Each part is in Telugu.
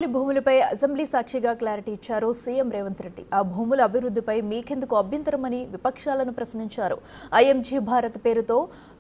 భూములపై అసెంబ్లీ సాక్షిగా క్లారిటీ ఇచ్చారు సీఎం రేవంత్ రెడ్డి. ఆ భూముల అభివృద్ధిపై మీకెందుకు అభ్యంతరమని విపక్షాలను ప్రశ్నించారు. ఐఎంజీ భారత్ పేరుతో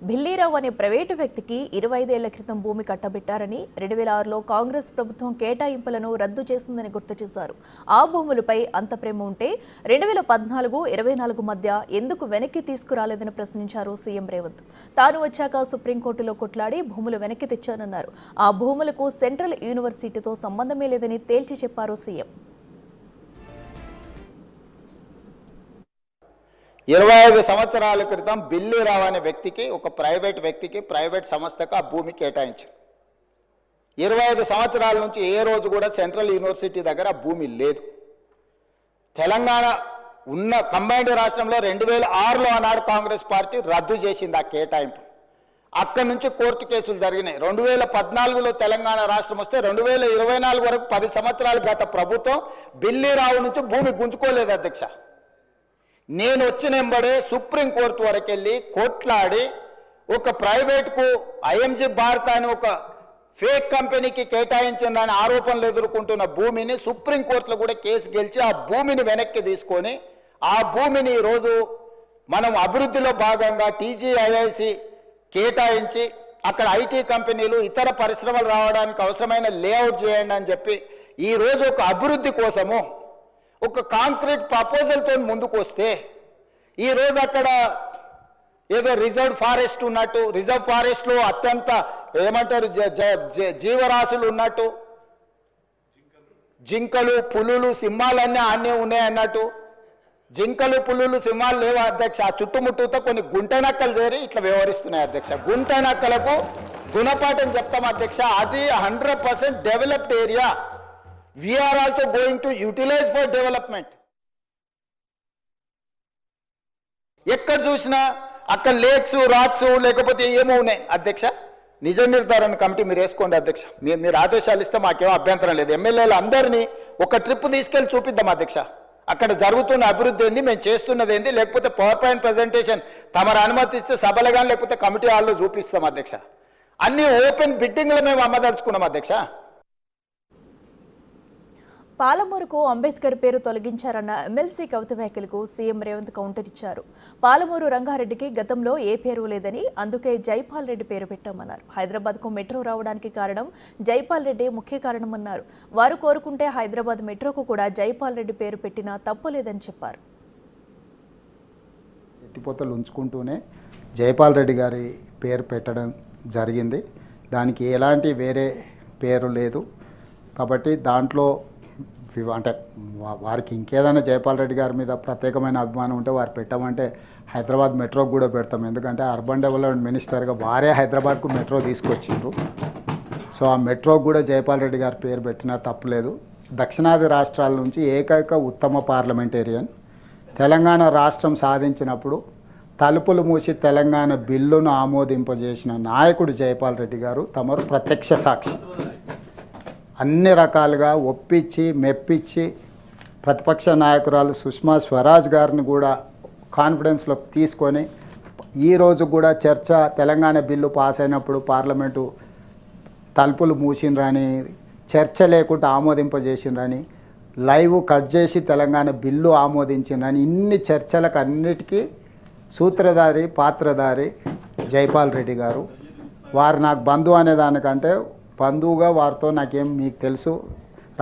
భిల్లీరావు అనే ప్రైవేటు వ్యక్తికి 25 ఏళ్ల క్రితం భూమి కట్టబెట్టారని 2006లో కాంగ్రెస్ ప్రభుత్వం కేటాయింపులను రద్దు చేసిందని గుర్తు చేశారు. ఆ భూములపై అంత ప్రేమ ఉంటే 2014-24 మధ్య ఎందుకు వెనక్కి తీసుకురాలేదని ప్రశ్నించారు సీఎం రేవంత్. తాను వచ్చాక సుప్రీంకోర్టులో కొట్లాడి భూములు వెనక్కి తెచ్చానన్నారు. ఆ భూములకు సెంట్రల్ యూనివర్సిటీతో సంబంధమే లేదని తేల్చి చెప్పారు సీఎం. 25 సంవత్సరాల క్రితం బిల్లీరావు అనే వ్యక్తికి, ఒక ప్రైవేట్ వ్యక్తికి, ప్రైవేట్ సంస్థకు ఆ భూమి కేటాయించారు. 25 సంవత్సరాల నుంచి ఏ రోజు కూడా సెంట్రల్ యూనివర్సిటీ దగ్గర భూమి లేదు. తెలంగాణ ఉన్న కంబైన్డ్ రాష్ట్రంలో 2006లో ఆనాడు కాంగ్రెస్ పార్టీ రద్దు చేసింది ఆ కేటాయింపు. అక్కడి నుంచి కోర్టు కేసులు జరిగినాయి. 2014లో తెలంగాణ రాష్ట్రం వస్తే 2024 వరకు 10 సంవత్సరాలు గత ప్రభుత్వం బిల్లీరావు నుంచి భూమి గుంజుకోలేదు అధ్యక్ష. నేను వచ్చిన వెంబడే సుప్రీంకోర్టు వరకు వెళ్ళి కొట్లాడి ఒక ప్రైవేట్కు ఐఎంజీ భారత్ అని ఒక ఫేక్ కంపెనీకి కేటాయించిందని ఆరోపణలు ఎదుర్కొంటున్న భూమిని సుప్రీంకోర్టులో కూడా కేసు గెలిచి ఆ భూమిని వెనక్కి తీసుకొని ఆ భూమిని ఈరోజు మనం అభివృద్ధిలో భాగంగా టీజీఐఐసి కేటాయించి అక్కడ ఐటీ కంపెనీలు ఇతర పరిశ్రమలు రావడానికి అవసరమైన లేఅవుట్ చేయండి అని చెప్పి ఈరోజు ఒక అభివృద్ధి కోసము ఒక కాంక్రీట్ ప్రపోజల్తో ముందుకు వస్తే ఈరోజు అక్కడ ఏదో రిజర్వ్ ఫారెస్ట్ ఉన్నట్టు, రిజర్వ్ ఫారెస్ట్లో అత్యంత ఏమంటారు జీవరాశులు ఉన్నట్టు, జింకలు, పులులు, సింహాలన్నీ ఆనే ఉన్నాయి అన్నట్టు. జింకలు, పులులు, సింహాలు లేవు అధ్యక్ష. ఆ చుట్టుముట్టుతో కొన్ని గుంటనక్కలు చేరి ఇట్లా వ్యవహరిస్తున్నాయి అధ్యక్ష. గుంటనక్కలకు గుణపాఠం చెప్తాం అధ్యక్ష. అది 100% developed area. We are also going to utilise for development. ఎక్కడ చూసినా అక్కడ లేక్స్, రాక్స్ లేకపోతే ఏమో ఉన్నాయి అధ్యక్ష. నిజ నిర్ధారణ కమిటీ మీరు వేసుకోండి అధ్యక్ష. మీరు ఆదేశాలు ఇస్తే మాకేమో అభ్యంతరం లేదు. ఎమ్మెల్యేలు అందరినీ ఒక ట్రిప్ తీసుకెళ్ళి చూపిద్దాం అధ్యక్ష. అక్కడ జరుగుతున్న అభివృద్ధి ఏంది, మేము చేస్తున్నది ఏంది, లేకపోతే పవర్ పాయింట్ ప్రజెంటేషన్ తమరు అనుమతిస్తే సభలు కానీ లేకపోతే కమిటీ హాల్లో చూపిస్తాం అధ్యక్ష. అన్ని ఓపెన్ బిడ్డింగ్లో మేము అమ్మదలుచుకున్నాం అధ్యక్ష. పాలమూరుకు అంబేద్కర్ పేరు తొలగించారన్న ఎమ్మెల్సీ కవిత వ్యాఖ్యలకు సీఎం రేవంత్ కౌంటర్ ఇచ్చారు. పాలమూరు రంగారెడ్డికి గతంలో ఏ పేరు లేదని, అందుకే జైపాల్ రెడ్డి పేరు పెట్టామన్నారు. హైదరాబాద్కు మెట్రో రావడానికి కారణం జైపాల్ రెడ్డి ముఖ్య కారణమన్నారు. వారు కోరుకుంటే హైదరాబాద్ మెట్రోకు కూడా జైపాల్ రెడ్డి పేరు పెట్టినా తప్పులేదని చెప్పారు. ఎత్తిపోతలు ఉంచుకుంటూనే జైపాల్ రెడ్డి గారి పేరు పెట్టడం జరిగింది. దానికి ఎలాంటి వేరే పేరు లేదు. కాబట్టి దాంట్లో అంటే వారికి ఇంకేదైనా జైపాల్ రెడ్డి గారి మీద ప్రత్యేకమైన అభిమానం ఉంటే వారు పెట్టామంటే హైదరాబాద్ మెట్రోకి కూడా పెడతాం. ఎందుకంటే అర్బన్ డెవలప్మెంట్ మినిస్టర్గా వారే హైదరాబాద్కు మెట్రో తీసుకొచ్చిండ్రు. సో ఆ మెట్రోకి కూడా జైపాల్ రెడ్డి గారి పేరు పెట్టినా తప్పులేదు. దక్షిణాది రాష్ట్రాల నుంచి ఏకైక ఉత్తమ పార్లమెంటేరియన్. తెలంగాణ రాష్ట్రం సాధించినప్పుడు తలుపులు మూసి తెలంగాణ బిల్లును ఆమోదింపజేసిన నాయకుడు జైపాల్ రెడ్డి గారు. తమరు ప్రత్యక్ష సాక్షి. అన్ని రకాలుగా ఒప్పించి మెప్పించి ప్రతిపక్ష నాయకురాలు సుష్మా స్వరాజ్ గారిని కూడా కాన్ఫిడెన్స్లోకి తీసుకొని ఈరోజు కూడా చర్చ తెలంగాణ బిల్లు పాస్ అయినప్పుడు పార్లమెంటు తలుపులు మూసిండ్రని, చర్చ లేకుండా ఆమోదింపజేసిండ్రని, లైవ్ కట్ చేసి తెలంగాణ బిల్లు ఆమోదించిండ్రని ఇన్ని చర్చలకు అన్నిటికీ సూత్రధారి, పాత్రధారి జైపాల్ రెడ్డి గారు. వారు నాకు బంధువు అనే దానికంటే బంధువుగా వారితో నాకేం మీకు తెలుసు,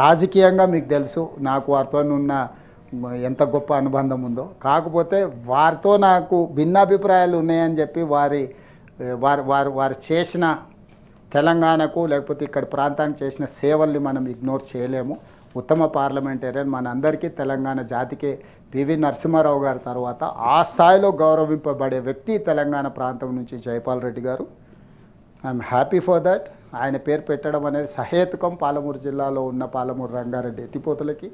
రాజకీయంగా మీకు తెలుసు నాకు వారితో ఉన్న ఎంత గొప్ప అనుబంధం ఉందో. కాకపోతే వారితో నాకు భిన్నాభిప్రాయాలు ఉన్నాయని చెప్పి వారు చేసిన తెలంగాణకు లేకపోతే ఇక్కడ ప్రాంతానికి చేసిన సేవల్ని మనం ఇగ్నోర్ చేయలేము. ఉత్తమ పార్లమెంటేరియన్ మనందరికీ తెలంగాణ జాతికి పివి నరసింహారావు గారి తర్వాత ఆ స్థాయిలో గౌరవింపబడే వ్యక్తి తెలంగాణ ప్రాంతం నుంచి జైపాల్ రెడ్డి గారు. I'm happy for that. ఆయన పేరు పెట్టడం అనేది సహేతుకం. పాలమూరు జిల్లాలో ఉన్న పాలమూరు రంగారెడ్డి ఎత్తిపోతలకి